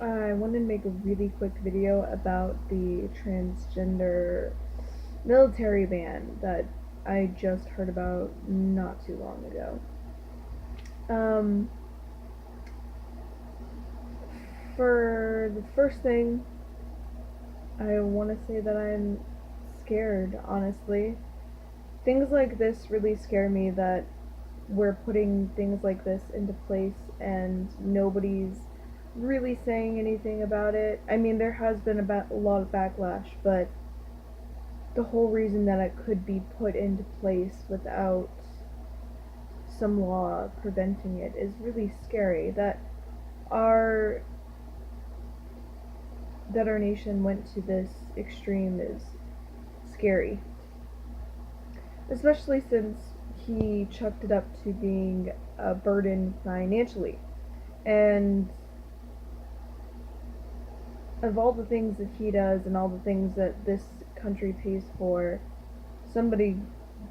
I wanted to make a really quick video about the transgender military ban that I just heard about not too long ago. Um, for the first thing, I want to say that I'm scared, honestly. Things like this really scare me, that we're putting things like this into place and nobody's really saying anything about it. I mean, there has been a lot of backlash, but the whole reason that it could be put into place without some law preventing it is really scary. Our that our nation went to this extreme is scary, especially since he chucked it up to being a burden financially. And of all the things that he does and all the things that this country pays for, somebody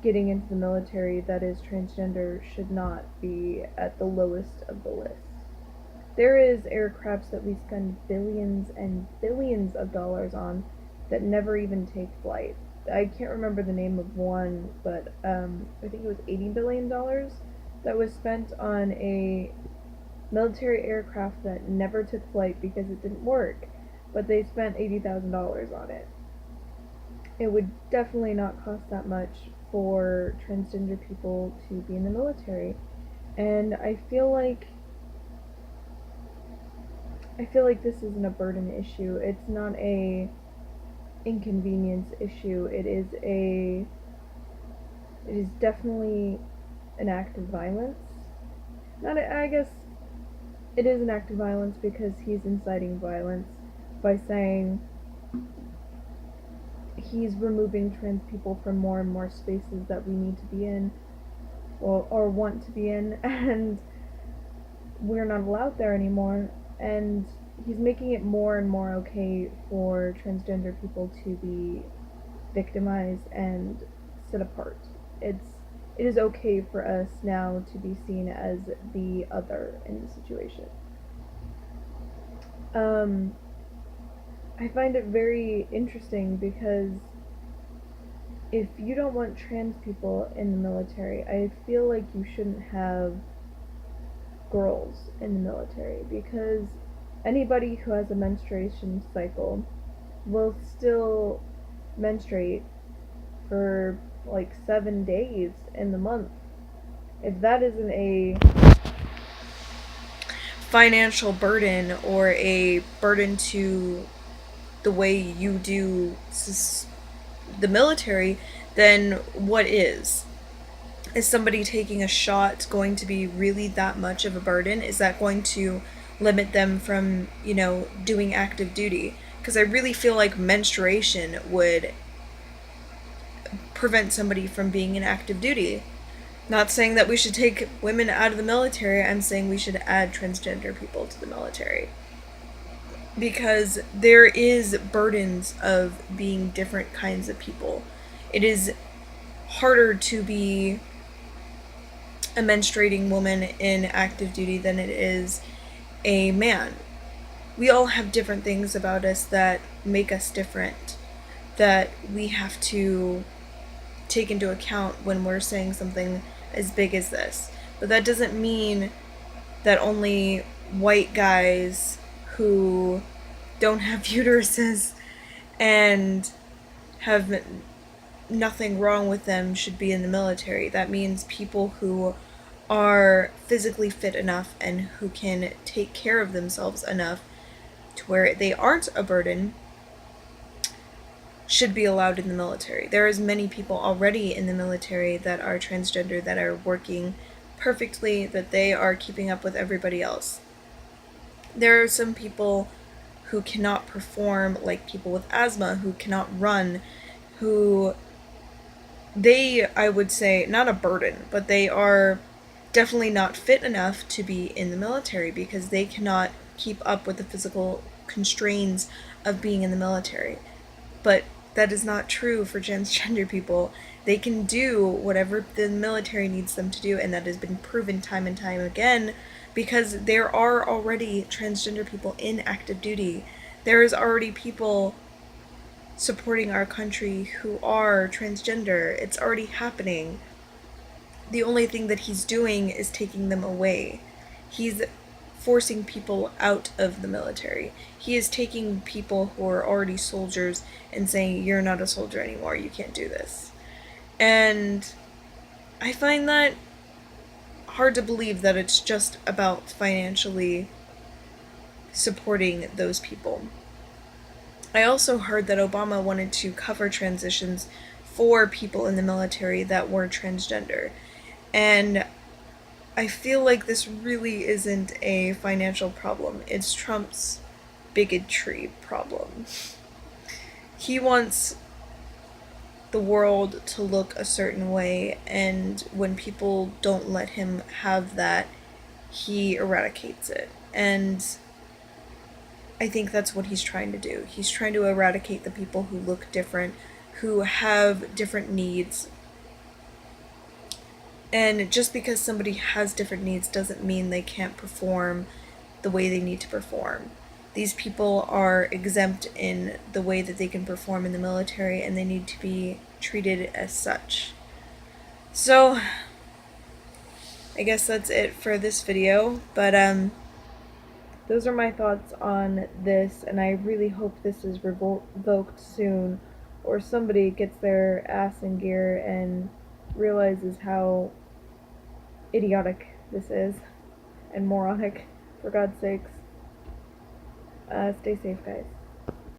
getting into the military that is transgender should not be at the lowest of the list. There is aircrafts that we spend billions and billions of dollars on that never even take flight. I can't remember the name of one, but I think it was $80 billion that was spent on a military aircraft that never took flight because it didn't work, but they spent $80,000 on it. It would definitely not cost that much for transgender people to be in the military. And I feel like this isn't a burden issue. It's not a inconvenience issue. It is definitely an act of violence. Not I guess it is an act of violence because he's inciting violence by saying he's removing trans people from more and more spaces that we need to be in, or want to be in, and we're not allowed there anymore. And he's making it more and more okay for transgender people to be victimized and set apart. It is okay for us now to be seen as the other in the situation. Um, I find it very interesting because if you don't want trans people in the military, I feel like you shouldn't have girls in the military, because anybody who has a menstruation cycle will still menstruate for like 7 days in the month. If that isn't a financial burden or a burden to the way you do the military, then what is? Is somebody taking a shot going to be really that much of a burden? Is that going to limit them from, doing active duty? Because I really feel like menstruation would prevent somebody from being in active duty. Not saying that we should take women out of the military, I'm saying we should add transgender people to the military. Because there is burdens of being different kinds of people. It is harder to be a menstruating woman in active duty than it is a man. We all have different things about us that make us different, that we have to take into account when we're saying something as big as this. But that doesn't mean that only white guys who don't have uteruses and have nothing wrong with them should be in the military. That means people who are physically fit enough and who can take care of themselves enough to where they aren't a burden should be allowed in the military. There is many people already in the military that are transgender that are working perfectly, that they are keeping up with everybody else. There are some people who cannot perform, like people with asthma, who cannot run, who I would say, not a burden, but they are definitely not fit enough to be in the military because they cannot keep up with the physical constraints of being in the military. But that is not true for transgender people. They can do whatever the military needs them to do, and that has been proven time and time again because there are already transgender people in active duty. There is already people supporting our country who are transgender. It's already happening. The only thing that he's doing is taking them away. He's forcing people out of the military. He is taking people who are already soldiers and saying, you're not a soldier anymore, you can't do this. And I find that hard to believe that it's just about financially supporting those people. I also heard that Obama wanted to cover transitions for people in the military that were transgender. And I feel like this really isn't a financial problem. It's Trump's bigotry problem. He wants the world to look a certain way, and when people don't let him have that, he eradicates it. And I think that's what he's trying to do. He's trying to eradicate the people who look different, who have different needs. And just because somebody has different needs doesn't mean they can't perform the way they need to perform. These people are exempt in the way that they can perform in the military, and they need to be treated as such. So, I guess that's it for this video, but those are my thoughts on this, and I really hope this is revoked soon, or somebody gets their ass in gear and realizes how idiotic this is, and moronic, for God's sakes. Stay safe, guys.